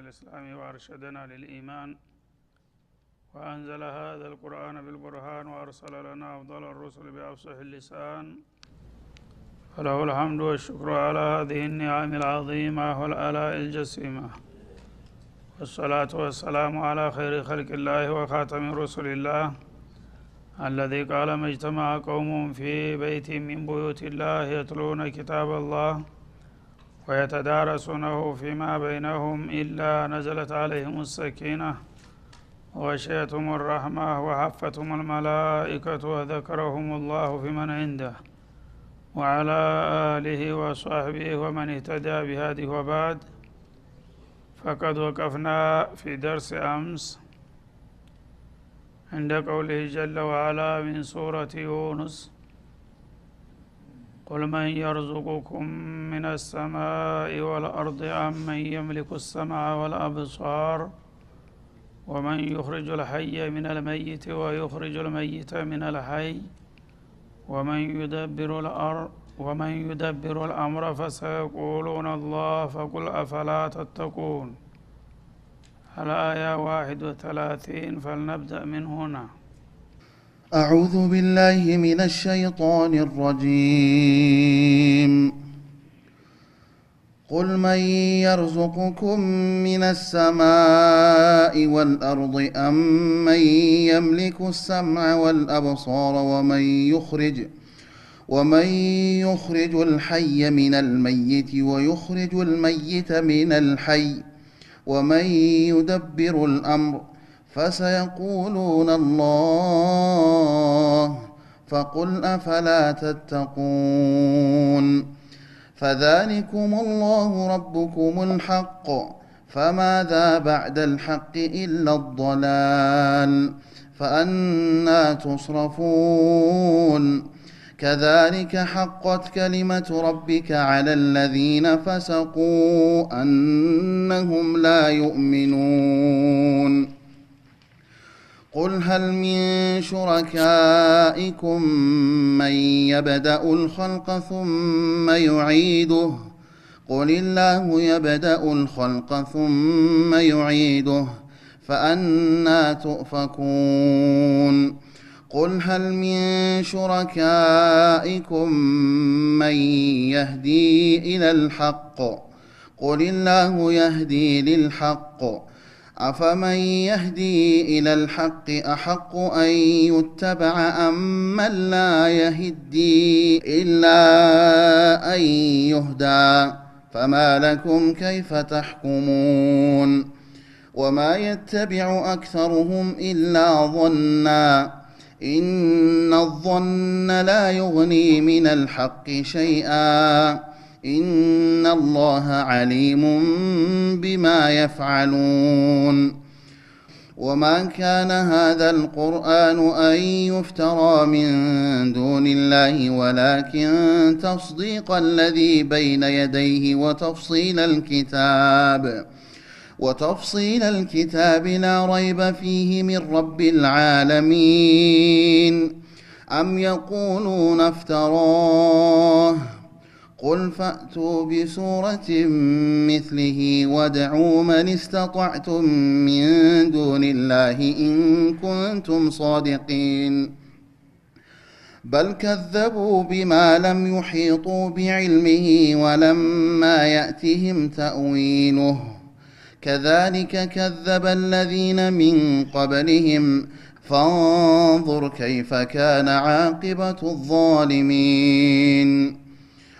الإسلام وأرشدنا للإيمان وأنزل هذا القرآن بالبرهان وأرسل لنا أفضل الرسل بأفصح اللسان فله الحمد والشكر على هذه النعم العظيمة والآلاء الجسيمة، والصلاة والسلام على خير خلق الله وخاتم رسل الله الذي قال ما اجتمع قوم في بيت من بيوت الله يتلون كتاب الله ويتدارسونه فيما بينهم إلا نزلت عليهم السكينة وغشيتهم الرحمة وحفتهم الملائكة وذكرهم الله فيمن عنده وعلى آله وصحبه ومن اهتدى بهذه وبعد. فقد وقفنا في درس أمس عند قوله جل وعلا من سورة يونس: قل من يرزقكم من السماء والأرض أم من يملك السمع والأبصار ومن يخرج الحي من الميت ويخرج الميت من الحي ومن يدبر الأمر فسيقولون الله فقل أفلا تتقون. الآية 31. فلنبدأ من هنا. أعوذ بالله من الشيطان الرجيم. قل من يرزقكم من السماء والأرض أم من يملك السمع والأبصار ومن يخرج الحي من الميت ويخرج الميت من الحي ومن يدبر الأمر فسيقولون الله فقل أفلا تتقون. فذلكم الله ربكم الحق فماذا بعد الحق إلا الضلال فأنى تصرفون. كذلك حقت كلمة ربك على الذين فسقوا أنهم لا يؤمنون. قل هل من شركائكم من يبدأ الخلق ثم يعيده قل الله يبدأ الخلق ثم يعيده فأنى تؤفكون. قل هل من شركائكم من يهدي إلى الحق قل الله يهدي للحق أفمن يهدي إلى الحق أحق أن يتبع أم من لا يهدي إلا أن يهدى فما لكم كيف تحكمون. وما يتبع أكثرهم إلا ظنا إن الظن لا يغني من الحق شيئا إن الله عليم بما يفعلون. وما كان هذا القرآن أن يفترى من دون الله ولكن تصديق الذي بين يديه وتفصيل الكتاب لا ريب فيه من رب العالمين. أم يقولون افتراه قل فأتوا بسورة مثله وادعوا من استطعتم من دون الله إن كنتم صادقين. بل كذبوا بما لم يحيطوا بعلمه ولما يأتهم تأويله كذلك كذب الذين من قبلهم فانظر كيف كان عاقبة الظالمين.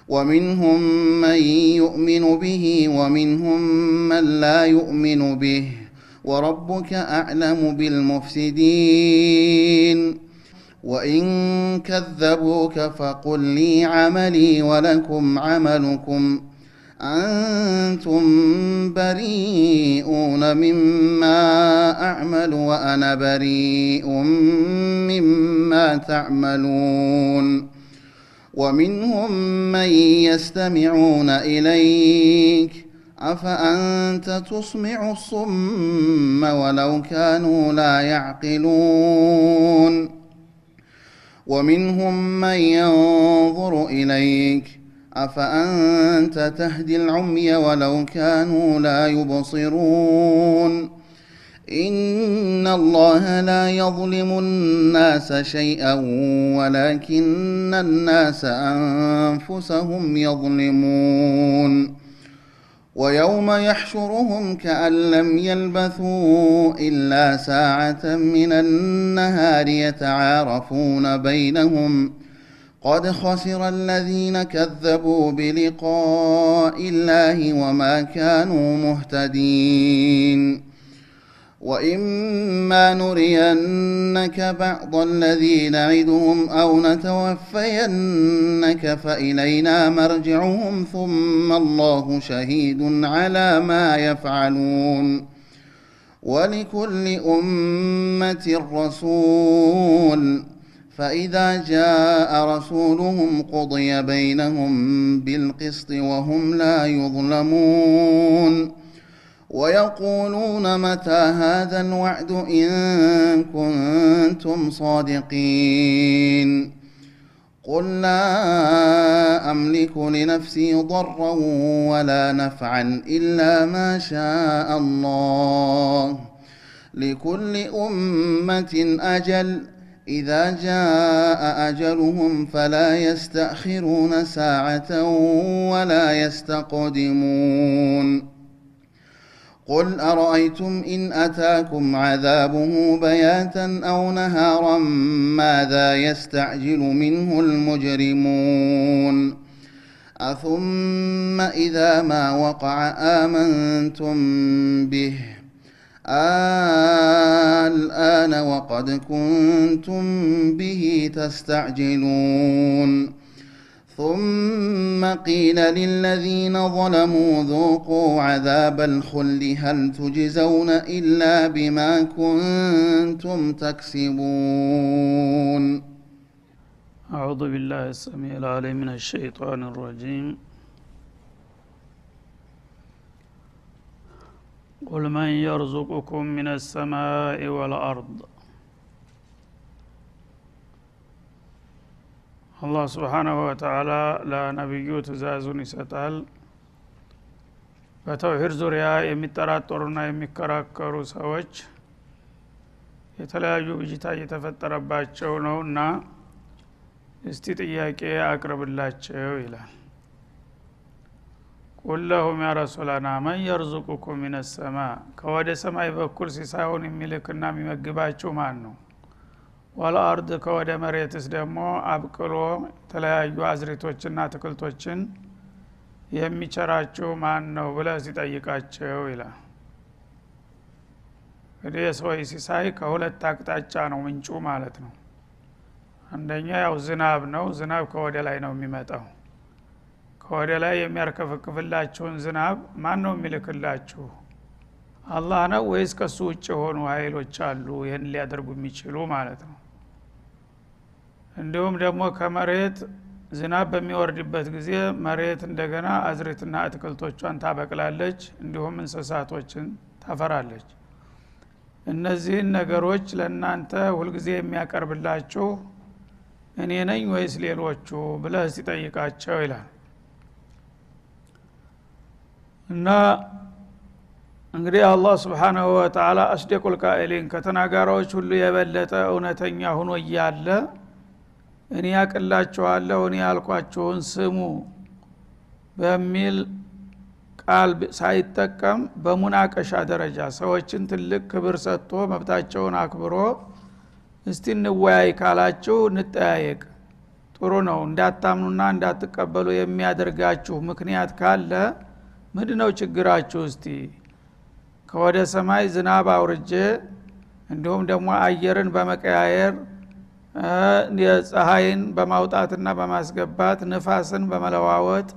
ومنهم من يؤمن به ومنهم من لا يؤمن به وربك أعلم بالمفسدين. وإن كذبوك فقل لي عملي ولكم عملكم أنتم بريئون مما أعمل وأنا بريء مما تعملون. ومنهم من يستمعون إليك أفأنت تسمع الصم ولو كانوا لا يعقلون. ومنهم من ينظر إليك أفأنت تهدي العمي ولو كانوا لا يبصرون إن الله لا يظلم الناس شيئا ولكن الناس أنفسهم يظلمون ويوم يحشرهم كأن لم يلبثوا إلا ساعة من النهار يتعارفون بينهم قد خسر الذين كذبوا بلقاء الله وما كانوا مهتدين وإما نرينك بعض الذي نعدهم أو نتوفينك فإلينا مرجعهم ثم الله شهيد على ما يفعلون ولكل أمة رسول فإذا جاء رسولهم قضي بينهم بالقسط وهم لا يظلمون ويقولون متى هذا الوعد إن كنتم صادقين قل لا أملك لنفسي ضرا ولا نفعا إلا ما شاء الله لكل أمة أجل إذا جاء أجلهم فلا يستأخرون ساعة ولا يستقدمون قل أرأيتم إن أتاكم عذابه بياتا أو نهارا ماذا يستعجل منه المجرمون أثم إذا ما وقع آمنتم به الآن وقد كنتم به تستعجلون ثم قيل للذين ظلموا ذوقوا عذاب الخلد هل تجزون إلا بما كنتم تكسبون أعوذ بالله السميع العليم من الشيطان الرجيم قل من يرزقكم من السماء والأرض አላህ Subhanahu Wa Ta'ala ለነብዩ ትእዛዙን ይሰጣል በተውሂድ ዙሪያ የሚጠራጠሩና የሚከራከሩ ሰዎች የተለያዩ ብጅታ እየተፈጠረባቸው ነውና እስቲ ጥያቄ አቅርብላቸው ይላል ቁል ለሁም ያ ረሱላና መን የርዙቁኩም ሚነ ሰማ ከወደ ሰማይ በኩል ሲሳዩን የሚልክና የሚመግባችሁ ማን ነው ወልአርድ ከወደ መሬትስ ደግሞ አብቅሎ የተለያዩ አዝሪቶችና ተክልቶችን የሚቸራችሁ ማን ነው ብለህ ሲጠይቃቸው ይላል እንግዲህ የሰው ሲሳይ ከሁለት አቅጣጫ ነው ምንጩ ማለት ነው አንደኛ ያው ዝናብ ነው ዝናብ ከወደ ላይ ነው የሚመጣው ከወደ ላይ የሚያርከፍክፍላችሁን ዝናብ ማን ነው የሚልክላችሁ አላህ ነው ወይስ ከሱ ውጭ ሆኑ ኃይሎች አሉ ይሄን ሊያደርጉ የሚችሉ ማለት ነው እንዲሁም ደግሞ ከመሬት ዝናብ በሚወርድበት ጊዜ መሬት እንደገና አዝርዕትና አትክልቶቿን ታበቅላለች እንዲሁም እንስሳቶችን ታፈራለች እነዚህን ነገሮች ለእናንተ ሁልጊዜ የሚያቀርብላችሁ እኔ ነኝ ወይስ ሌሎቹ ብለህ ሲጠይቃቸው ይላል እና እንግዲህ አላህ Subhanahu Wa Ta'ala አስደቁል ቃኢሊን ከተናጋሪዎች ሁሉ የበለጠ እውነተኛ ሆኖ እያለ እኔ ያቀላችኋለሁ እኔ ያልኳችሁን ስሙ በሚል ቃል ሳይጠቀም በሙናቀሻ ደረጃ ሰዎችን ትልቅ ክብር ሰጥቶ መብታቸውን አክብሮ እስቲ እንወያይ ካላችሁ እንጠያየቅ ጥሩ ነው እንዳታምኑና እንዳትቀበሉ የሚያደርጋችሁ ምክንያት ካለ ምንድነው ችግራችሁ እስቲ ከወደ ሰማይ ዝናብ አውርጄ እንዲሁም ደግሞ አየርን በመቀያየር የፀሐይን በማውጣትና በማስገባት ንፋስን በመለዋወጥ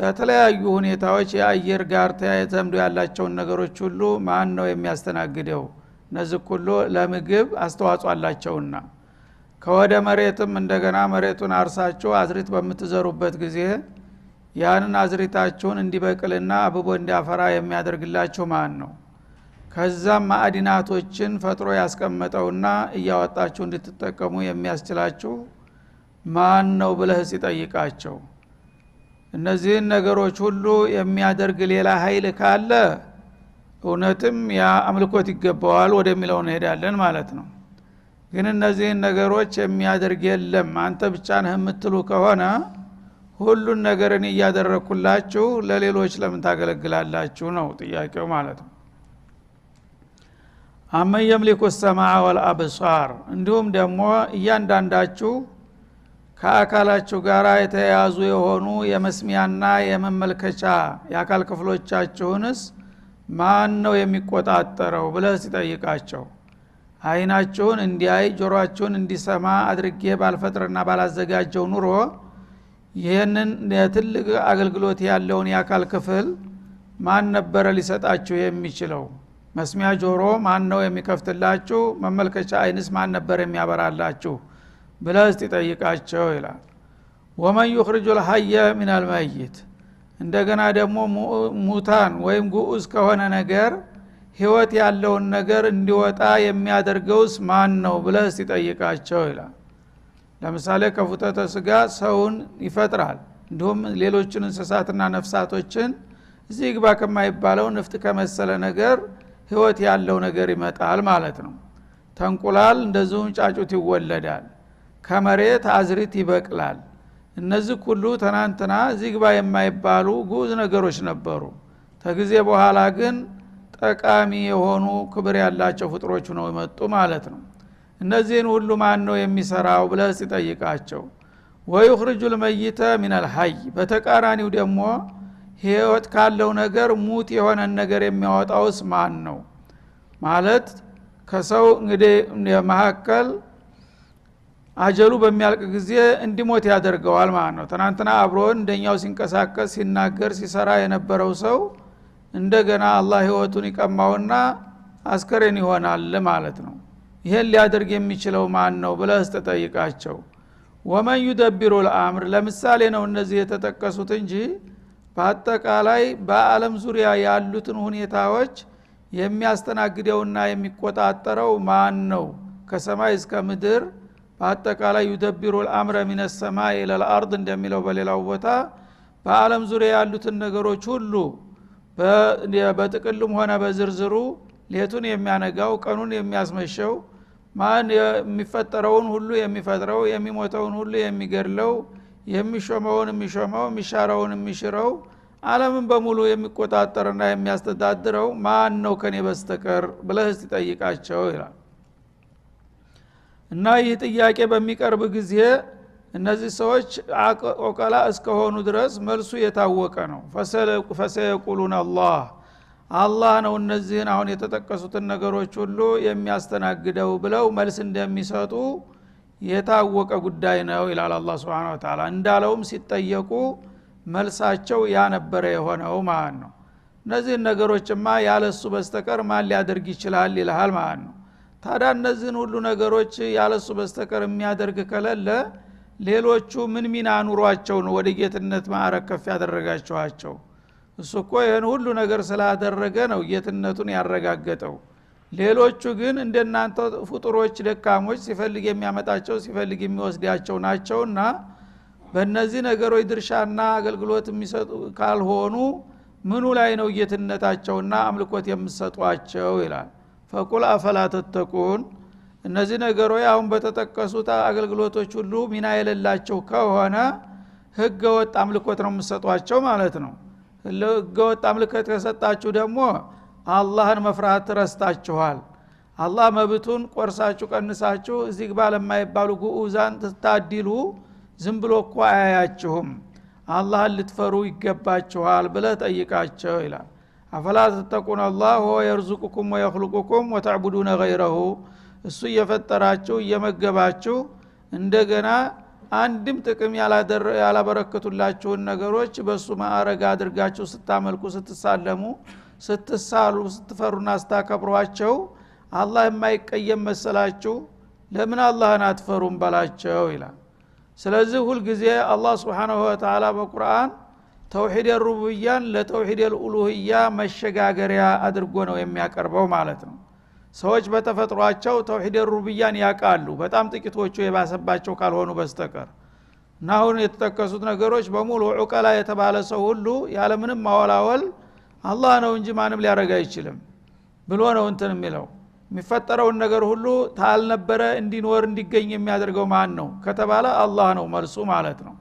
በተለያዩ ሁኔታዎች የአየር ጋር ተያይዘምዶ ያላቸውን ነገሮች ሁሉ ማን ነው የሚያስተናግደው እነዚህ ሁሉ ለምግብ አስተዋጽኦ አላቸውና ከወደ መሬትም እንደገና መሬቱን አርሳችሁ አዝሪት በምትዘሩበት ጊዜ ያንን አዝሪታችሁን እንዲበቅልና አብቦ እንዲያፈራ የሚያደርግላችሁ ማን ነው ከዛም ማዕድናቶችን ፈጥሮ ያስቀመጠውና እያወጣችሁ እንድትጠቀሙ የሚያስችላችሁ ማን ነው ብለህ ሲጠይቃቸው እነዚህን ነገሮች ሁሉ የሚያደርግ ሌላ ኃይል ካለ እውነትም ያ አምልኮት ይገባዋል ወደሚለው እንሄዳለን ማለት ነው። ግን እነዚህን ነገሮች የሚያደርግ የለም አንተ ብቻ ነህ የምትሉ ከሆነ ሁሉን ነገርን እያደረኩላችሁ ለሌሎች ለምን ታገለግላላችሁ ነው ጥያቄው ማለት ነው። አመን የምሊኩ السماع والابصار እንዲሁም ደግሞ እያንዳንዳችሁ ከአካላችሁ ጋር የተያያዙ የሆኑ የመስሚያና የመመልከቻ የአካል ክፍሎቻችሁንስ ማን ነው የሚቆጣጠረው ብለህ ሲጠይቃቸው አይናችሁን እንዲያይ ጆሮአችሁን እንዲሰማ አድርጌ ባልፈጥርና ባላዘጋጀው ኑሮ ይሄንን ትልቅ አገልግሎት ያለውን የአካል ክፍል ማን ነበር ሊሰጣችሁ የሚችለው? መስሚያ ጆሮ ማን ነው የሚከፍትላችሁ? መመልከቻ አይንስ ማን ነበር የሚያበራላችሁ ብለህ ሲጠይቃቸው ይላል። ወመን يخرج الحي من الميت እንደገና ደግሞ ሙታን ወይም ጉኡዝ ከሆነ ነገር ህይወት ያለውን ነገር እንዲወጣ የሚያደርገውስ ማን ነው ብለህ ሲጠይቃቸው ይላል። ለምሳሌ ከፍተተ ስጋ ሰውን ይፈጥራል እንዲሁም ሌሎችን እንስሳትና ነፍሳቶችን እዚህ ግባ ከማይባለው ንፍጥ ከመሰለ ነገር ህይወት ያለው ነገር ይመጣል ማለት ነው። ተንቁላል እንደዚሁም ጫጩት ይወለዳል፣ ከመሬት አዝሪት ይበቅላል። እነዚህ ሁሉ ተናንተና እዚህ ግባ የማይባሉ ጉዝ ነገሮች ነበሩ። ከጊዜ በኋላ ግን ጠቃሚ የሆኑ ክብር ያላቸው ፍጥሮች ነው የመጡ ማለት ነው። እነዚህን ሁሉ ማን ነው የሚሰራው ብለህ ሲጠይቃቸው ወይخرج الميت من الحي በተቃራኒው ደግሞ ህይወት ካለው ነገር ሙት የሆነ ነገር የሚያወጣውስ ማን ነው ማለት ከሰው እንግዲህ መሐከል አጀሉ በሚያልቅ ጊዜ እንዲሞት ያደርገዋል ማለት ነው። ትናንትና አብሮን እንደኛው ሲንቀሳቀስ ሲናገር ሲሰራ የነበረው ሰው እንደገና አላህ ህይወቱን ይቀማውና አስከሬን ይሆናል ማለት ነው። ይሄን ሊያደርግ የሚችለው ማን ነው ብለህ ተጠይቃቸው። ወመን يدبر الامر ለምሳሌ ነው እነዚህ የተጠቀሱት እንጂ በአጠቃላይ በአለም ዙሪያ ያሉትን ሁኔታዎች የሚያስተናግደውና የሚቆጣጠረው ማን ነው? ከሰማይ እስከ ምድር በአጠቃላይ يدبر الامر من السماء الى الارض እንደሚለው በሌላው ቦታ በአለም ዙሪያ ያሉትን ነገሮች ሁሉ በጥቅልም ሆነ በዝርዝሩ ሌቱን የሚያነጋው ቀኑን የሚያስመሸው ማን የሚፈጠረውን ሁሉ የሚፈጥረው የሚሞተውን ሁሉ የሚገድለው የሚሾመውን የሚሾመው የሚሻረውን የሚሽረው ዓለምን በሙሉ የሚቆጣጠርና የሚያስተዳድረው ማን ነው ከኔ በስተቀር ብለህ ሲጠይቃቸው ይላል። እና ይህ ጥያቄ በሚቀርብ ጊዜ እነዚህ ሰዎች አቆቀላ እስከሆኑ ድረስ መልሱ የታወቀ ነው። ፈሰየቁሉን አላህ ነው እነዚህን አሁን የተጠቀሱትን ነገሮች ሁሉ የሚያስተናግደው ብለው መልስ እንደሚሰጡ የታወቀ ጉዳይ ነው ይላል አላህ Subhanahu Wa Ta'ala። እንዳለውም ሲጠየቁ መልሳቸው ያ ነበር የሆነው ማለት ነው። እነዚህን ነገሮችማ ያለሱ በስተቀር ማን ሊያደርግ ይችላል ይላል ማለት ነው። ታዲያ እነዚህን ሁሉ ነገሮች ያለሱ በስተቀር የሚያደርግ ከሌለ ሌሎቹ ምን ሚና ኑሯቸው ነው ወደ ጌትነት ማዕረግ ከፍ ያደረጋቸዋቸው? እሱ እኮ ይሄን ሁሉ ነገር ስላደረገ ነው ጌትነቱን ያረጋገጠው። ሌሎቹ ግን እንደናንተ ፍጡሮች ደካሞች ሲፈልግ የሚያመጣቸው ሲፈልግ የሚወስዳቸው ናቸውና በእነዚህ ነገሮች ድርሻና አገልግሎት የሚሰጡ ካልሆኑ ምኑ ላይ ነው ጌትነታቸውና አምልኮት የምትሰጧቸው ይላል። ፈቁል አፈላ ተተቁን እነዚህ ነገሮች አሁን በተጠቀሱት አገልግሎቶች ሁሉ ሚና የሌላቸው ከሆነ ህገወጥ አምልኮት ነው የምትሰጧቸው ማለት ነው። ህገወጥ አምልኮት ከሰጣችሁ ደግሞ አላህን መፍራት ረስታችኋል። አላህ መብቱን ቆርሳችሁ ቀንሳችሁ እዚህ ግባ ለማይባሉ ጉኡዛን ተታዲሉ ዝም ብሎ እኮ አያያችሁም። አላህን ልትፈሩ ይገባችኋል ብለህ ጠይቃቸው ይላል። አፈላ ተተቁን አላህ ወ የርዙቁኩም ወየኽሉቁኩም ወተዕቡዱነ ገይረሁ እሱ እየፈጠራችሁ እየመገባችሁ እንደገና አንድም ጥቅም ያላበረከቱላችሁን ነገሮች በሱ ማዕረግ አድርጋችሁ ስታመልኩ ስትሳለሙ ስትሳሉ ስትፈሩና ስታከብሯቸው አላህ የማይቀየም መሰላችሁ? ለምን አላህን አትፈሩም በላቸው ይላል። ስለዚህ ሁሉ ጊዜ አላህ Subhanahu Wa Ta'ala በቁርአን ተውሂድ الሩቡቢያን ለተውሂድ الኡሉሂያ መሸጋገሪያ አድርጎ ነው የሚያቀርበው ማለት ነው። ሰዎች በተፈጥሯቸው ተውሂድ الሩቡቢያን ያቃሉ በጣም ጥቂቶቹ የባሰባቸው ካልሆኑ በስተቀር። አሁን የተጠቀሱት ነገሮች በሙሉ ዑቀላ የተባለ ሰው ሁሉ ያለ ምንም ማወላወል አላህ ነው እንጂ ማንም ሊያረጋ አይችልም ብሎ ነው እንትን የሚለው የሚፈጠረውን ነገር ሁሉ ታልነበረ እንዲኖር እንዲገኝ የሚያደርገው ማን ነው ከተባለ አላህ ነው መልሱ ማለት ነው።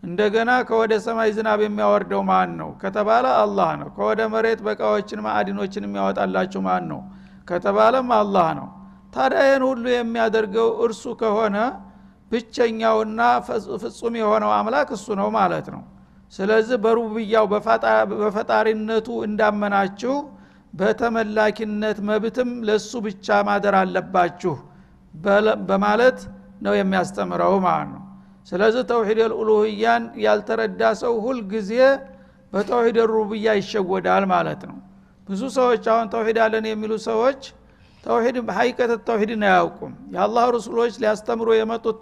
እንደገና ከወደ ሰማይ ዝናብ የሚያወርደው ማን ነው ከተባለ አላህ ነው። ከወደ መሬት በቃዎችን ማዕድኖችን የሚያወጣላችሁ ማን ነው ከተባለም አላህ ነው። ታዲያን ሁሉ የሚያደርገው እርሱ ከሆነ ብቸኛውና ፍጹም የሆነው አምላክ እሱ ነው ማለት ነው። ስለዚህ በሩብያው በፈጣሪነቱ እንዳመናችሁ በተመላኪነት መብትም ለሱ ብቻ ማደር አለባችሁ በማለት ነው የሚያስተምረው ማለት ነው። ስለዚህ ተውሂድ አልኡሉሂያን ያልተረዳ ሰው ሁሉ ጊዜ በተውሂድ ሩብያ ይሸወዳል ማለት ነው። ብዙ ሰዎች አሁን ተውሂድ አለን የሚሉ ሰዎች ተውሂድ በሐቂቀት ተውሂድን አያውቁም። የአላህ ረሱሎች ሊያስተምሩ የመጡት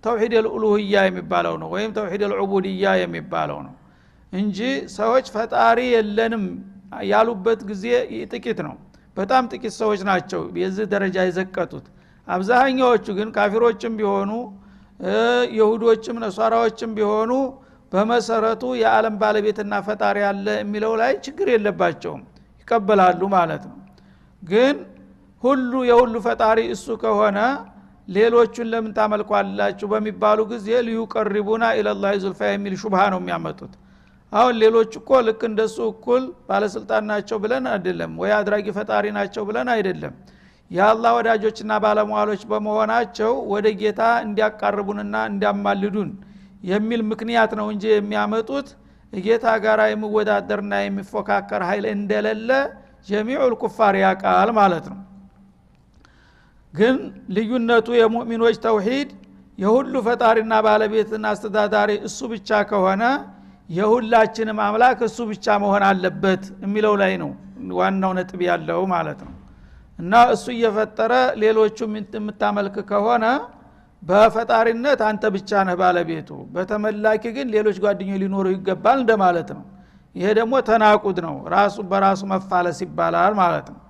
ተውሂድ አልኡሉሂያ የሚባለው ነው ወይም ተውሂድ አልዑቡድያ የሚባለው ነው እንጂ ሰዎች ፈጣሪ የለንም ያሉበት ጊዜ ጥቂት ነው። በጣም ጥቂት ሰዎች ናቸው የዚህ ደረጃ የዘቀጡት። አብዛኛዎቹ ግን ካፊሮችም ቢሆኑ ይሁዶችም ነሷራዎችም ቢሆኑ በመሰረቱ የዓለም ባለቤትና ፈጣሪ ያለ የሚለው ላይ ችግር የለባቸውም፣ ይቀበላሉ ማለት ነው። ግን ሁሉ የሁሉ ፈጣሪ እሱ ከሆነ ሌሎቹን ለምን ታመልኳላችሁ በሚባሉ ጊዜ ሊዩቀርቡና ኢለላሂ ዙልፋ የሚል ሹብሃ ነው የሚያመጡት። አሁን ሌሎች እኮ ልክ እንደሱ እኩል ባለስልጣን ናቸው ብለን አይደለም ወይ አድራጊ ፈጣሪ ናቸው ብለን አይደለም። የአላህ ወዳጆችና ባለሟሎች በመሆናቸው ወደ ጌታ እንዲያቃርቡንና እንዲያማልዱን የሚል ምክንያት ነው እንጂ የሚያመጡት ጌታ ጋራ የሚወዳደርና የሚፎካከር ኃይል እንደሌለ ጀሚዑል ኩፋር ያቃል ማለት ነው። ግን ልዩነቱ የሙእሚኖች ተውሂድ የሁሉ ፈጣሪና ባለቤትና አስተዳዳሪ እሱ ብቻ ከሆነ የሁላችንም አምላክ እሱ ብቻ መሆን አለበት የሚለው ላይ ነው ዋናው ነጥብ ያለው ማለት ነው። እና እሱ እየፈጠረ ሌሎቹ የምታመልክ ከሆነ በፈጣሪነት አንተ ብቻ ነህ ባለቤቱ፣ በተመላኪ ግን ሌሎች ጓደኞች ሊኖሩ ይገባል እንደማለት ነው። ይሄ ደግሞ ተናቁድ ነው፣ ራሱ በራሱ መፋለስ ይባላል ማለት ነው።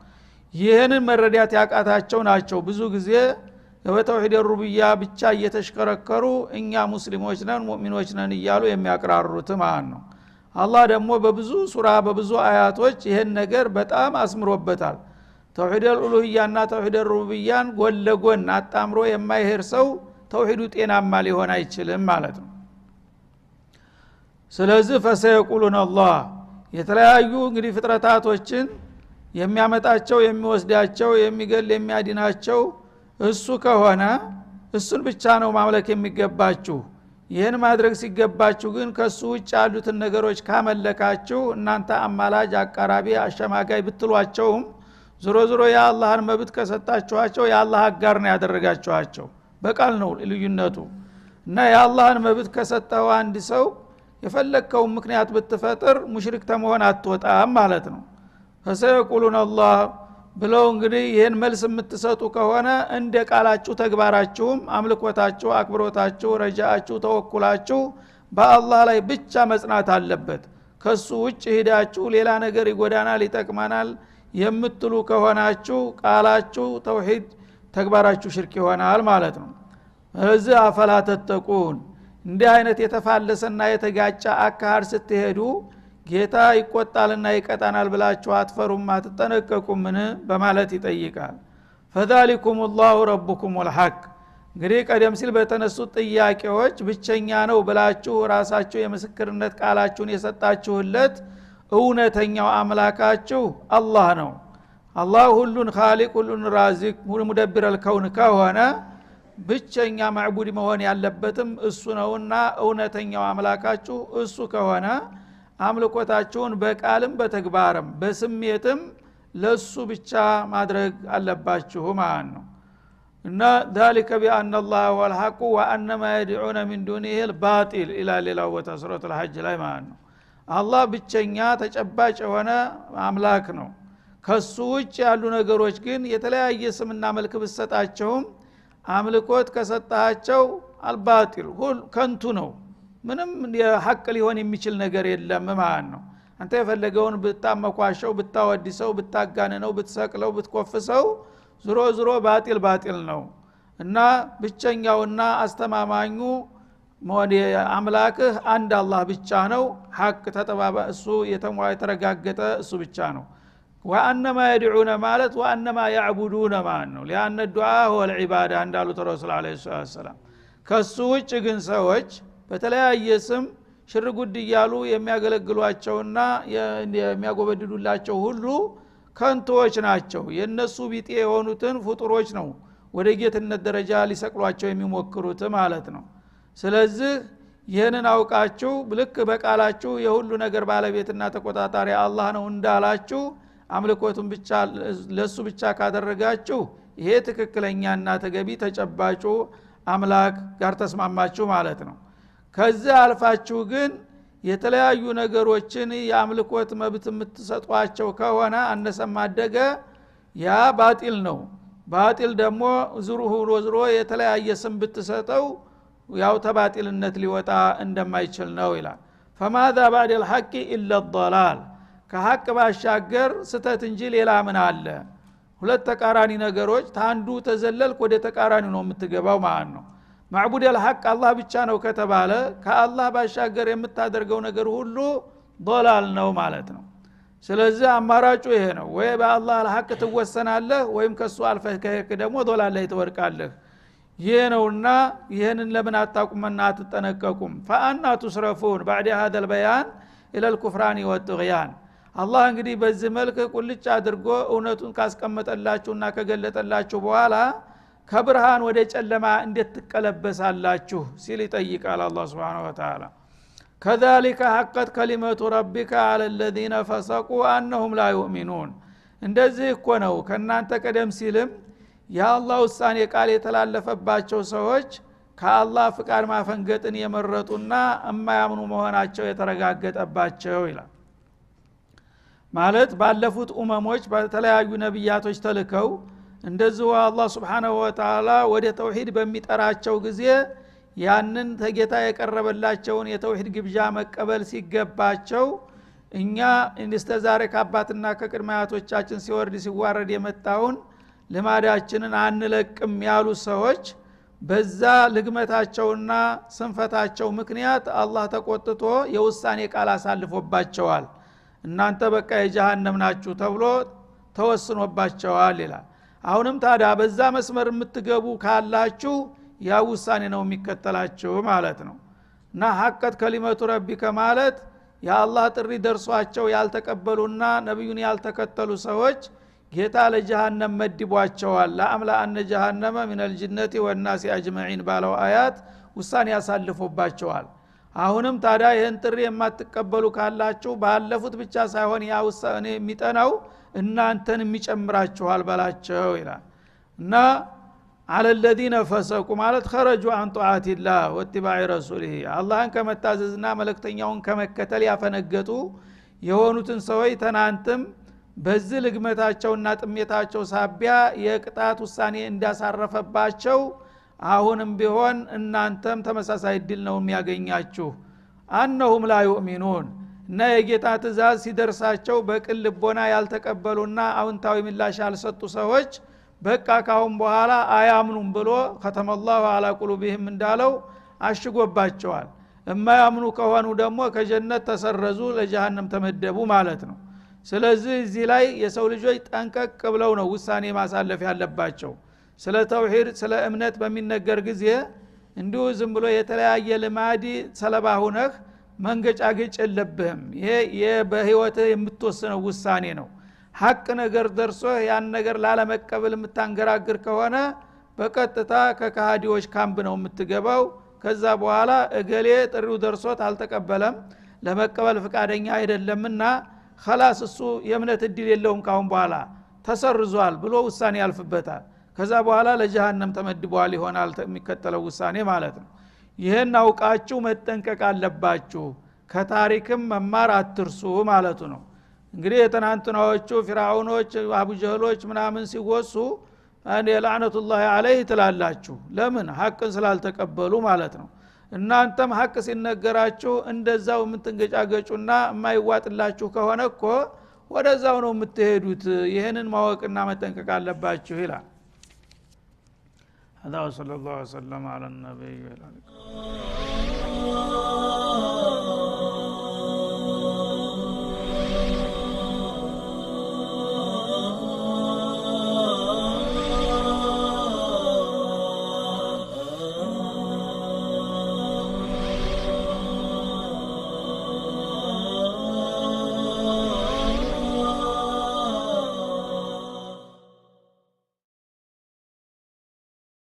ይህንን መረዳት ያቃታቸው ናቸው ብዙ ጊዜ በተውሂድ ሩብያ ብቻ እየተሽከረከሩ እኛ ሙስሊሞች ነን ሙእሚኖች ነን እያሉ የሚያቀራሩት ማለት ነው። አላህ ደግሞ በብዙ ሱራ በብዙ አያቶች ይሄን ነገር በጣም አስምሮበታል። ተውሂድ አልኡሉሂያና ተውሂድ ሩብያን ጎን ለጎን አጣምሮ የማይሄድ ሰው ተውሂዱ ጤናማ ሊሆን አይችልም ማለት ነው። ስለዚህ ፈሰየቁሉን አላህ የተለያዩ እንግዲህ ፍጥረታቶችን የሚያመጣቸው የሚወስዳቸው የሚገል የሚያድናቸው እሱ ከሆነ እሱን ብቻ ነው ማምለክ የሚገባችሁ። ይህን ማድረግ ሲገባችሁ ግን ከሱ ውጭ ያሉትን ነገሮች ካመለካችሁ እናንተ አማላጅ አቃራቢ አሸማጋይ ብትሏቸውም ዞሮ ዞሮ የአላህን መብት ከሰጣችኋቸው የአላህ አጋር ነው ያደረጋችኋቸው። በቃል ነው ልዩነቱ። እና የአላህን መብት ከሰጠው አንድ ሰው የፈለከው ምክንያት ብትፈጥር ሙሽሪክ ተመሆን አትወጣም ማለት ነው። ፈሰየቁሉን አላህ ብለው እንግዲህ ይህን መልስ የምትሰጡ ከሆነ እንደ ቃላችሁ ተግባራችሁም አምልኮታችሁ አክብሮታችሁ ረጃአችሁ ተወኩላችሁ በአላህ ላይ ብቻ መጽናት አለበት። ከሱ ውጭ ሄዳችሁ ሌላ ነገር ይጎዳናል ይጠቅማናል የምትሉ ከሆናችሁ ቃላችሁ ተውሂድ ተግባራችሁ ሽርክ ይሆናል ማለት ነው። ስለዚህ አፈላ ተተቁን እንዲህ አይነት የተፋለሰና የተጋጨ አካሃድ ስትሄዱ ጌታ ይቆጣልና ይቀጣናል ብላችሁ አትፈሩም አትጠነቀቁምን በማለት ይጠይቃል። ፈዛሊኩም الله ربكم الحق እንግዲህ ቀደም ሲል በተነሱት ጥያቄዎች ብቸኛ ነው ብላችሁ ራሳችሁ የምስክርነት ቃላችሁን የሰጣችሁለት እውነተኛው አምላካችሁ አላህ ነው። አላህ ሁሉን ኻሊቅ ሁሉን ራዚቅ ሙደብር الكون ከሆነ ብቸኛ ማዕቡድ መሆን ያለበትም እሱ ነውና እውነተኛው አምላካችሁ እሱ ከሆነ አምልኮታችሁን በቃልም በተግባርም በስሜትም ለሱ ብቻ ማድረግ አለባችሁ ማለት ነው። እና ذلك بأن الله هو الحق وأن ما يدعون من دونه الباطل إلى ሌላው ወተስረቱ الحج ላይ ማለት ነው። አላህ ብቸኛ ተጨባጭ የሆነ አምላክ ነው። ከሱ ውጭ ያሉ ነገሮች ግን የተለያየ ስምና መልክ ብትሰጣቸውም አምልኮት ከሰጣቸው አልባጢል ሁሉ ከንቱ ነው። ምንም የሐቅ ሊሆን የሚችል ነገር የለም ማለት ነው። አንተ የፈለገውን ብታመኳሸው ብታወድሰው ብታጋነነው ብትሰቅለው ብትኮፍሰው ዙሮ ዙሮ ባጢል ነው እና ብቸኛውና አስተማማኙ አምላክህ አንድ አላህ ብቻ ነው ሐቅ ተጠባባ እሱ የተረጋገጠ እሱ ብቻ ነው ወአንማ يدعون ማለት ወአንማ يعبدون ማለት ነው لأن الدعاء هو العبادة እንዳሉት ረሱል አለይሂ ሰላም ከሱ ውጭ ግን ሰዎች በተለያየ ስም ሽርጉድ ይያሉ የሚያገለግሏቸውና የሚያጎበድዱላቸው ሁሉ ከንቶች ናቸው የነሱ ቢጤ የሆኑትን ፍጡሮች ነው ወደ ጌትነት ደረጃ ሊሰቅሏቸው የሚሞክሩት ማለት ነው ስለዚህ ይሄንን አውቃችሁ ልክ በቃላችሁ የሁሉ ነገር ባለቤትና ተቆጣጣሪ አላህ ነው እንዳላችሁ አምልኮቱን ብቻ ለሱ ብቻ ካደረጋችሁ ይሄ ትክክለኛና ተገቢ ተጨባጩ አምላክ ጋር ተስማማችሁ ማለት ነው ከዚህ አልፋችሁ ግን የተለያዩ ነገሮችን የአምልኮት መብት የምትሰጧቸው ከሆነ አነሰማደገ ያ ባጢል ነው ባጢል ደግሞ ዝሮ የተለያየ ስም ብትሰጠው ያው ተባጢልነት ሊወጣ እንደማይችል ነው ይላል فماذا بعد الحق الا الضلال ከሐቅ ባሻገር ስተት እንጂ ሌላ ምን አለ ሁለት ተቃራኒ ነገሮች ታንዱ ተዘለልክ ወደ ተቃራኒ ነው የምትገባው ማለት ነው ማዕቡድ الحق አላህ ብቻ ነው ከተባለ ከአላህ ባሻገር የምታደርገው ነገር ሁሉ ضلال ነው ማለት ነው ስለዚህ አማራጩ ይሄ ነው ወይ በአላህ الحق ትወሰናለህ ወይም ከሱ አልፈህ ከሄድክ ደግሞ ضلال ላይ ትወርቃለህ ይሄ ነውና ይሄንን ለምን አታቁምና አትጠነቀቁም فأنا تصرفون بعد هذا البيان الى الكفران والطغيان አላህ እንግዲህ በዚህ መልኩ ቁልጭ አድርጎ እውነቱን ካስቀመጠላችሁና ከገለጠላችሁ በኋላ ከብርሃን ወደ ጨለማ እንዴት ትቀለበሳላችሁ ሲል ይጠይቃል አላህ Subhanahu Wa Ta'ala كذلك حقت كلمه ربك على الذين فسقوا انهم لا يؤمنون እንደዚህ እኮ ነው ከናንተ ቀደም ሲልም ያአላህ ውሳኔ ቃል የተላለፈባቸው ሰዎች ከአላህ ፍቃድ ማፈንገጥን የመረጡና የማያምኑ መሆናቸው የተረጋገጠባቸው ይላል ማለት ባለፉት ኡመሞች በተለያዩ ነብያቶች ተልከው እንደዚህ አላህ Subhanahu Wa Ta'ala ወደ ተውሂድ በሚጠራቸው ጊዜ ያንን ተጌታ የቀረበላቸውን የተውሂድ ግብዣ መቀበል ሲገባቸው እኛ እንስተዛሬ ከአባትና ከቅድማያቶቻችን ሲወርድ ሲዋረድ የመጣውን ለማዳችንን አንለቅም ያሉ ሰዎች በዛ ልግመታቸውና ስንፈታቸው ምክንያት አላህ ተቆጥቶ የውሳኔ ቃል አሳልፎባቸዋል እናንተ በቃ የጀሃነም ናችሁ ተብሎ ተወስኖባቸዋል ይላል አሁንም ታዲያ በዛ መስመር የምትገቡ ካላችሁ ያ ውሳኔ ነው የሚከተላችሁ ማለት ነው እና ሐቀት ከሊመቱ ረቢከ ማለት የአላህ ጥሪ ደርሷቸው ያልተቀበሉና ነብዩን ያልተከተሉ ሰዎች ጌታ ለጀሃነም መድቧቸዋል ለአምላ አነ ጀሃነመ ሚነል ጅነቲ ወናሲ አጅመዒን ባለው አያት ውሳኔ ያሳልፎባቸዋል አሁንም ታዲያ ይሄን ጥሪ የማትቀበሉ ካላችሁ ባለፉት ብቻ ሳይሆን ያ ውሳኔ የሚጠናው እናንተን የሚጨምራችኋል በላቸው ይላል እና على الذين فسقوا ማለት خرجوا عن طاعه الله واتباع رسوله አላህን ከመታዘዝና መልእክተኛውን ከመከተል ያፈነገጡ የሆኑትን ሰዎች ተናንተም በዚህ ልግመታቸውና ጥሜታቸው ሳቢያ የቅጣት ውሳኔ እንዳሳረፈባቸው አሁንም ቢሆን እናንተም ተመሳሳይ ድል ነው የሚያገኛችሁ አንهم لا يؤمنون እና የጌታ ትእዛዝ ሲደርሳቸው በቅን ልቦና ያልተቀበሉና አውንታዊ ምላሽ ያልሰጡ ሰዎች በቃ ካሁን በኋላ አያምኑም ብሎ ختم الله على قلوبهم እንዳለው አሽጎባቸዋል የማያምኑ ከሆኑ ደግሞ ከጀነት ተሰረዙ ለጀሃነም ተመደቡ ማለት ነው ስለዚህ እዚህ ላይ የሰው ልጆች ጠንቀቅ ብለው ነው ውሳኔ ማሳለፍ ያለባቸው ስለ ተውሂድ ስለ እምነት በሚነገር ጊዜ እንዲሁ ዝም ብሎ የተለያየ ልማዲ ሰለባ ሆነህ መንገጫገጭ የለብህም ይሄ በህይወት የምትወስነው ውሳኔ ነው ሐቅ ነገር ደርሶ ያን ነገር ላለመቀበል የምታንገራግር ከሆነ በቀጥታ ከካሃዲዎች ካምፕ ነው የምትገባው ከዛ በኋላ እገሌ ጥሪው ደርሶት አልተቀበለም ለመቀበል ፍቃደኛ አይደለምና خلاص እሱ የእምነት እድል የለውም ካሁን በኋላ ተሰርዟል ብሎ ውሳኔ ያልፍበታል ከዛ በኋላ ለጀሃነም ተመድቧል ይሆናል የሚከተለው ውሳኔ ማለት ነው ይሄን አውቃችሁ መጠንቀቅ አለባችሁ ከታሪክም መማር አትርሱ ማለቱ ነው እንግዲህ የተናንተናዎቹ ፊራውኖች አቡጀህሎች ምናምን ሲወሱ አንዴ ለعنቱላህ ዐለይሂ ትላላችሁ ለምን ሐቅን ስላልተቀበሉ ማለት ነው እናንተም ሐቅ ሲነገራችሁ እንደዛው የምትንገጫገጩና የማይዋጥላችሁ ከሆነ እኮ ወደዛው ነው የምትሄዱት ይሄንን ማወቅና መጠንቀቅ አለባችሁ ይላል هذا صلى الله عليه وسلم على النبي الله